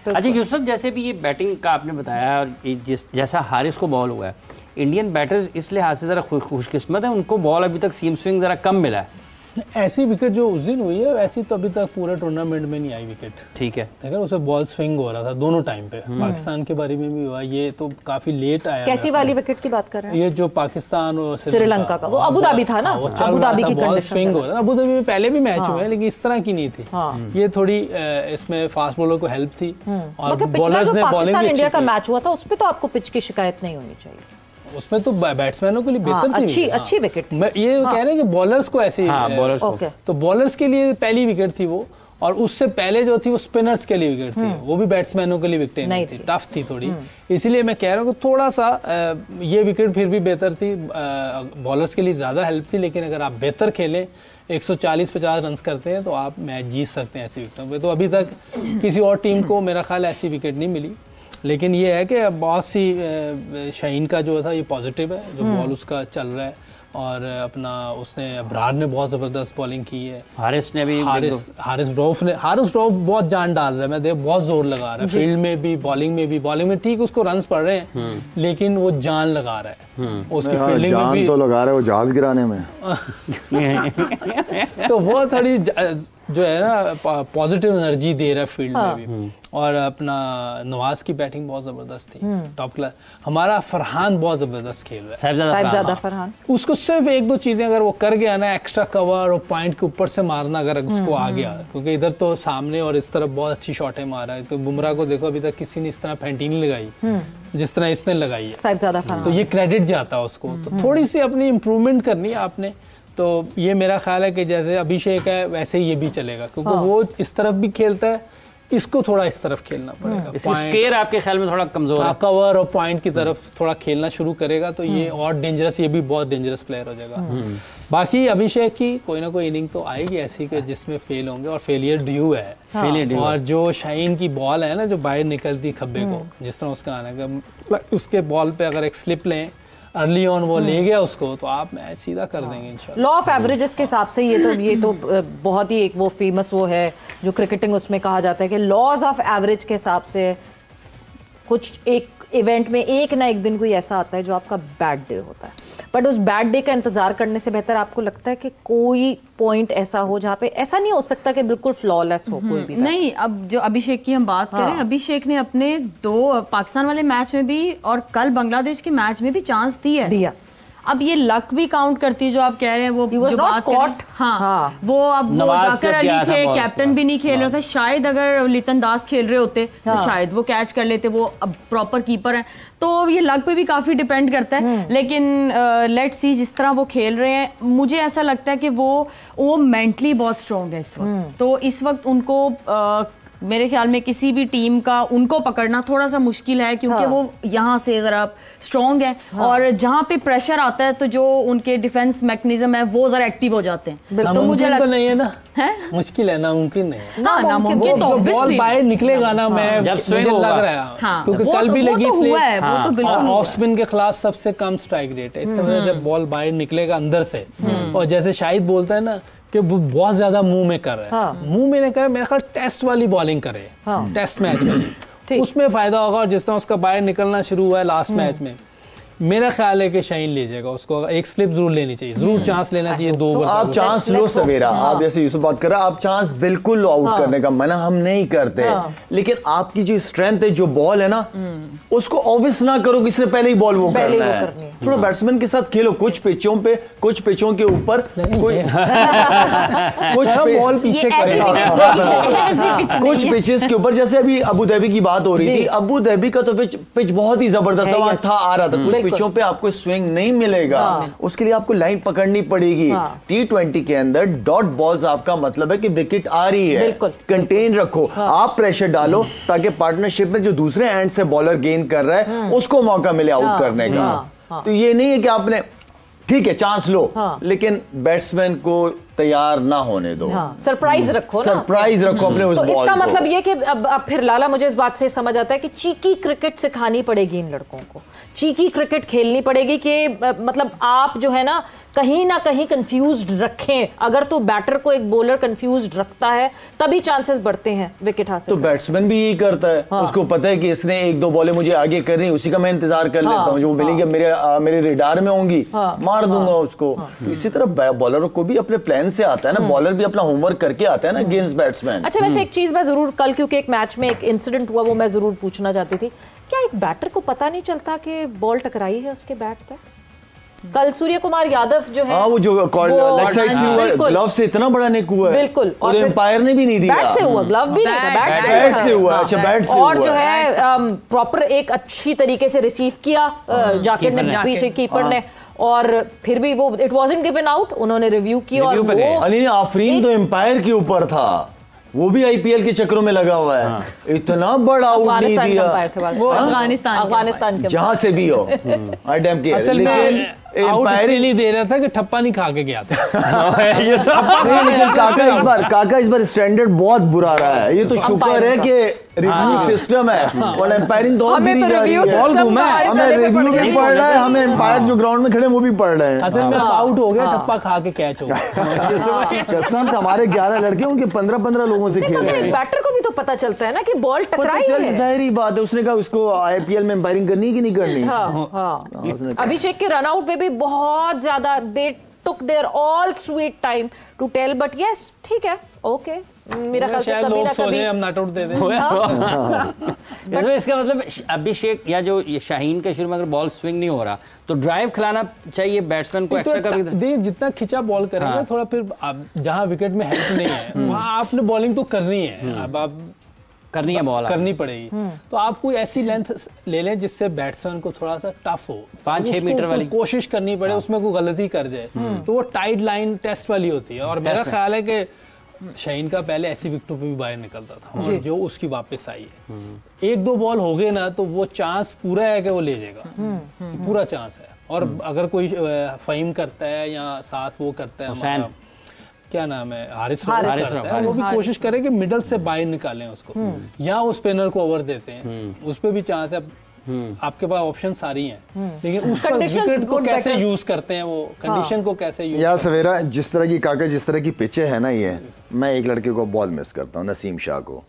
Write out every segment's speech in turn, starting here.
अच्छा यूसुफ, जैसे भी ये बैटिंग का आपने बताया और जैसा हारिस को बॉल हुआ है, इंडियन बैटर्स इस लिहाज से ज़रा खुशकिस्मत है, उनको बॉल अभी तक सीम स्विंग ज़रा कम मिला है। ऐसी विकेट जो उस दिन हुई है वैसी तो अभी तक पूरे टूर्नामेंट में नहीं आई विकेट। ठीक है, देखा उसे बॉल स्विंग हो रहा था दोनों टाइम पे। पाकिस्तान के बारे में भी हुआ, ये तो काफी लेट आया। कैसी वाली विकेट की बात कर रहे हैं? ये जो पाकिस्तान और श्रीलंका का, वो अबू धाबी था ना, अबू धाबी की बॉल स्विंग हो रहा था। अबू धाबी में पहले भी मैच हुए हैं लेकिन इस तरह की नहीं थी। ये थोड़ी इसमें फास्ट बॉलर को हेल्प थी और बॉलर्स ने बॉलिंग भी इंडिया का मैच हुआ था उस पे तो आपको पिच की शिकायत नहीं होनी चाहिए। उसमें तो बैट्समैनों के लिए बेहतर थी, अच्छी विकेट थी। ये कह रहे हैं कि बॉलर्स को ऐसी, तो बॉलर्स के लिए पहली विकेट थी वो, और उससे पहले जो थी वो स्पिनर्स के लिए विकेट थी, वो भी बैट्समैनों के लिए विकेट नहीं थी, टफ थी थोड़ी। इसीलिए मैं कह रहा हूँ कि थोड़ा सा ये विकेट फिर भी बेहतर थी, बॉलर्स के लिए ज़्यादा हेल्प थी। लेकिन अगर आप बेहतर खेलें, 140-50 रन करते हैं तो आप मैच जीत सकते हैं ऐसी विकेटों पे। तो अभी तक किसी और टीम को मेरा ख्याल ऐसी विकेट नहीं मिली। लेकिन ये है कि बहुत सी शाहीन का जो था ये पॉजिटिव है, जो बॉल उसका चल रहा है, और अपना उसने अब्रार ने बहुत ज़बरदस्त बॉलिंग की है। हारिस ने भी, हारिस रऊफ बहुत जान डाल रहा है, मैं देख बहुत जोर लगा रहा है फील्ड में भी, बॉलिंग में ठीक उसको रन्स पड़ रहे हैं लेकिन वो जान लगा रहा है उसकी फील्डिंग में भी, तो लगा रहा है वो जहाज गिराने में। तो वो थोड़ी जो है ना पॉजिटिव एनर्जी दे रहा है फील्ड में भी। और अपना नवाज की बैटिंग बहुत जबरदस्त थी, टॉप क्लास। हमारा फरहान बहुत जबरदस्त खेल रहा है, साहिबजादा फरहान। उसको सिर्फ एक दो चीजें अगर वो कर गया ना, एक्स्ट्रा कवर और पॉइंट के ऊपर से मारना अगर उसको आ गया, क्योंकि इधर तो सामने और इस तरफ बहुत अच्छी शॉटें मारा है। तो बुमराह को देखो अभी तक किसी ने इस तरह फेंटी नहीं लगाई जिस तरह इसने लगाई है साहिबजादा फरहान, तो ये क्रेडिट जाता है उसको। तो थोड़ी सी अपनी इम्प्रूवमेंट करनी है आपने। तो ये मेरा ख्याल है कि जैसे अभिषेक है वैसे ही ये भी चलेगा, क्योंकि वो इस तरफ भी खेलता है, इसको थोड़ा इस तरफ खेलना पड़ेगा। स्केयर आपके ख्याल में थोड़ा कमजोर है, कवर और पॉइंट की तरफ थोड़ा खेलना शुरू करेगा तो ये और डेंजरस, ये भी बहुत डेंजरस प्लेयर हो जाएगा। बाकी अभिषेक की कोई ना कोई इनिंग तो आएगी ऐसी कि जिसमें फेल होंगे, और फेलियर ड्यू है। और जो शाहीन की बॉल है ना, जो बाहर निकलती खब्बे को, जिस तरह उसका आने का, उसके बॉल पे अगर एक स्लिप लें अर्ली ऑन, वो ले गया उसको, तो आप मैच सीधा कर देंगे इंशाल्लाह। लॉ ऑफ एवरेजेस के हिसाब से ये तो बहुत ही एक वो फेमस वो है जो क्रिकेटिंग उसमें कहा जाता है कि लॉज ऑफ एवरेज के हिसाब से कुछ एक इवेंट में एक ना एक दिन कोई ऐसा आता है जो आपका बैड डे होता है, बट उस बैड डे का इंतजार करने से बेहतर आपको लगता है कि कोई पॉइंट ऐसा हो जहाँ पे ऐसा नहीं हो सकता कि बिल्कुल फ्लॉलेस हो कोई भी। नहीं, अब जो अभिषेक की हम बात करें, अभिषेक ने अपने 2 पाकिस्तान वाले मैच में भी और कल बांग्लादेश के मैच में भी चांस दिया। अब ये लक भी काउंट करती है जो आप कह रहे हैं, वो जो बात कर, हाँ, वो अब वो जाकर अली थे, कैप्टन भी नहीं खेल रहा था। शायद अगर लितन दास खेल रहे होते तो शायद वो कैच कर लेते, वो अब प्रॉपर कीपर हैं। तो ये लक पे भी काफी डिपेंड करता है। लेकिन लेट्स सी, जिस तरह वो खेल रहे हैं, मुझे ऐसा लगता है कि वो मेंटली बहुत स्ट्रॉन्ग है इस वक्त। तो इस वक्त उनको मेरे ख्याल में किसी भी टीम का उनको पकड़ना थोड़ा सा मुश्किल है, क्योंकि वो यहाँ से जरा स्ट्रॉन्ग है, और जहाँ पे प्रेशर आता है तो जो उनके डिफेंस मैकेनिज्म है वो जरा एक्टिव हो जाते हैं। तो मुझे लगता नहीं है ना, मुश्किल है, नामुमकिन है। नामुमकिन तो बॉल बाहर निकलेगा ना, मैं जब मुझे लग रहा है, क्योंकि कल भी लगी, इसलिए ऑफ स्पिन के खिलाफ सबसे कम स्ट्राइक रेट है। इसका मतलब जब बॉल बाहर निकलेगा अंदर से, और जैसे शाहिद बोलता है ना कि वो बहुत ज्यादा मुंह में कर रहा है, मुंह में नहीं करे, मेरा ख्याल टेस्ट वाली बॉलिंग करे, टेस्ट मैच में उसमें फायदा होगा। और जिस तरह उसका बाहर निकलना शुरू हुआ है लास्ट मैच में, मेरा ख्याल है कि शाहीन ले जाएगा उसको। एक स्लिप जरूर लेनी चाहिए, जरूर चांस लेना चाहिए। 2 ओवर आप चांस लो सवेरा, आप जैसे यूसुफ बात कर रहे हैं, आप चांस बिल्कुल लो आउट करने का, मना हम नहीं करते, लेकिन आपकी जो स्ट्रेंथ है, जो बॉल है ना, उसको ऑब्वियस ना करो कि इससे पहले ही बॉल वो करना है। थोड़ा बैट्समैन के साथ खेलो, कुछ पिचों पे, कुछ पिचों के ऊपर कुछ बॉल पीछे करेगा, कुछ पिचेस के ऊपर। जैसे अभी अबू धाबी की बात हो रही थी, अबू धाबी का तो पिच बहुत ही जबरदस्त था, आ रहा था। कुछ पिचों पे आपको स्विंग नहीं मिलेगा, उसके लिए आपको लाइन पकड़नी पड़ेगी। T20 के अंदर डॉट बॉल्स आपका मतलब है कि विकेट आ रही है, कंटेन रखो, आप प्रेशर डालो ताकि पार्टनरशिप में जो दूसरे एंड से बॉलर गेन कर रहा है उसको मौका मिले आउट करने का। तो ये नहीं है कि आपने ठीक है चांस लो, लेकिन बैट्समैन को तैयार ना होने दो। सरप्राइज रखो ना, सरप्राइज रखो अपने उस तो बॉल इसका को। मतलब ये कि अब फिर लाला, मुझे इस बात से समझ आता है कि चीकी क्रिकेट सिखानी पड़ेगी इन लड़कों को, चीकी क्रिकेट खेलनी पड़ेगी कि मतलब आप जो है ना कहीं कंफ्यूज्ड रखें। अगर तो बैटर को एक बॉलर कंफ्यूज्ड रखता है तभी चांसेस बढ़ते हैं विकेट हासिल। तो बैट्समैन भी यही करता है, उसको पता है कि इसने 1-2 बॉलें मुझे आगे करनी, उसी का मैं इंतजार कर लेता हूँ, जो मिलेंगे मेरे रेडार में होंगी, मार दूंगा उसको। तो इसी तरह बॉलरों को भी अपने प्लान से आता है ना, बॉलर भी अपना होमवर्क करके आता है ना अगेंस्ट बैट्समैन। अच्छा, वैसे एक चीज मैं जरूर कल, क्योंकि एक मैच में एक इंसिडेंट हुआ, वो मैं जरूर पूछना चाहती थी, क्या एक बैटर को पता नहीं चलता कि बॉल टकराई है उसके बैट पे? कल सूर्य कुमार यादव जो है, वो जो लेग साइड से हुआ, ग्लव से इतना बड़ा निक हुआ है, बिल्कुल, और एम्पायर ने भी नहीं दिया, बैट से हुआ, ग्लव भी नहीं था, बैट से हुआ। अच्छा, बैट से हुआ, और जो है प्रॉपर एक अच्छी तरीके से रिसीव किया जाकिर ने, पीछे कीपर ने, और फिर भी वो इट वाजंट गिवन आउट, उन्होंने रिव्यू किया और वो आफरीन तो एम्पायर के ऊपर था, वो भी आईपीएल के चक्रों में लगा हुआ है। इतना बड़ा आउट नहीं दिया, वो अफगानिस्तान के जहां से भी हो, आई डैम केयर, लेकिन आउट नहीं दे रहा था कि ठप्पा नहीं खा के गया था। ये सब लेकिन काका इस बार स्टैंडर्ड बहुत बुरा रहा है। ये तो शुक्र है कि रिव्यू सिस्टम है, और एम्पायरिंग तो हमें तो रिव्यू सिस्टम है, हमें रिव्यू भी पढ़ रहा है, हमें एम्पायर जो ग्राउंड में खड़े वो भी पढ़ रहे हैं। असल में आउट हो गया, ठप्पा खा के कैच हो गया। कसम, हमारे 11 लड़के उनके 15-15 लोगों से खेल रहे हैं। बैटर को भी तो पता चलता है ना कि बॉल टकराई है, जाहिर बात है। उसने कहा उसको आईपीएल में एम्पायरिंग करनी कि नहीं करनी। अभिषेक के रन आउट पे भी बहुत ज्यादा they took their all sweet time to tell, but yes ठीक है, ओके, मेरा ख्याल से कभी ना कभी हम नॉट आउट दे दें। इसका मतलब अभिषेक या जो शाहीन के शुरू में अगर बॉल स्विंग नहीं हो रहा तो ड्राइव खिलाना चाहिए बैट्समैन को एक्स्ट्रा कभी, जितना खिंचा बॉल करेंगे थोड़ा, फिर जहां विकेट में हेल्प नहीं है वहां आपने बॉलिंग तो करनी है, अब आप करनी है, बॉल करनी पड़ेगी। तो आप कोई ऐसी लेंथ ले लें जिससे बैट्समैन को थोड़ा सा टफ हो, 5-6 मीटर वाली कोशिश करनी पड़े, उसमें कोई गलती कर जाए तो वो टाइड लाइन टेस्ट वाली होती है। और मेरा ख्याल है कि शाहीन का पहले ऐसी विकेटों पे भी बाहर निकलता था, और जो उसकी वापस आई है 1-2 बॉल हो गए ना तो वो चांस पूरा है कि वो ले जाएगा, पूरा चांस है। और अगर कोई फहीम करता है या साथ वो करता है, हमारा क्या नाम है, हारिस करता है, वो भी कोशिश करे कि मिडल से बाहर निकालें उसको, या वो स्पिनर को ओवर देते हैं, उस पे भी चांस है। आपके पास ऑप्शन सारी हैं, लेकिन उस विकेट को कैसे यूज करते हैं, वो कंडीशन को कैसे यूज। या सवेरा जिस तरह की काका जिस तरह की पिचे है ना, ये मैं एक लड़के को बॉल मिस करता हूँ, नसीम शाह को।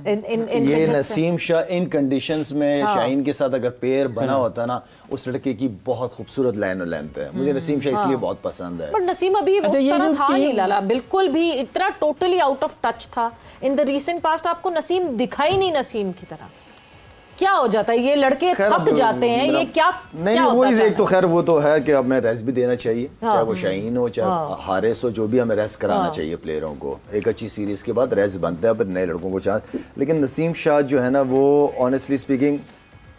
ये नसीम शाह इन कंडीशंस में शाहीन के साथ अगर पेयर बना होता ना, उस लड़के की बहुत खूबसूरत लाइन और लेंथ है। मुझे नसीम शाह इसलिए बहुत पसंद है। पर नसीम अभी उस तरह था नहीं लाला, बिल्कुल भी इतना टोटली आउट ऑफ टच था। इन द रीसेंट पास्ट आपको नसीम दिखाई नहीं नसीम की तरह। क्या हो जाता है, ये लड़के थक जाते हैं, ये क्या नहीं वो एक तो खैर वो तो है कि अब मैं रेस्ट भी देना चाहिए, चाहे वो शाहीन हो चाहे हारिस हो, जो भी हमें रेस्ट कराना चाहिए प्लेयरों को। एक अच्छी सीरीज के बाद रेस्ट बनता है, फिर नए लड़कों को चांस। लेकिन नसीम शाह जो है ना, वो ऑनेस्टली स्पीकिंग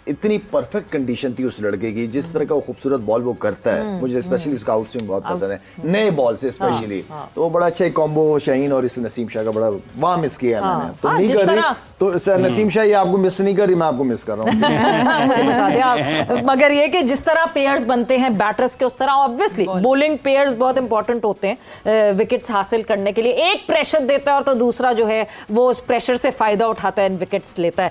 इतनी परफेक्ट कंडीशन थी उस लड़के की, जिस तरह का वो खूबसूरत बॉल वो करता है, मुझे स्पेशली उसका आउट स्विंग बहुत पसंद है, नए बॉल से स्पेशली। तो वो बड़ा अच्छा एक कॉम्बो शाहीन और इस नसीम शाह का बड़ा वहां मिस किया है मैंने। तो नहीं कर रही तो नसीम शाह ये आपको मिस नहीं कर रही, मैं आपको मिस कर रहा हूँ। मगर ये कि जिस तरह पेयर्स बनते हैं बैटर्स के, उस तरह ऑब्वियसली बॉलिंग पेयर्स बहुत इंपॉर्टेंट होते हैं विकेट्स हासिल करने के लिए। एक प्रेशर देता है और तो दूसरा जो है वो उस प्रेशर से फायदा उठाता है, विकेट्स लेता है।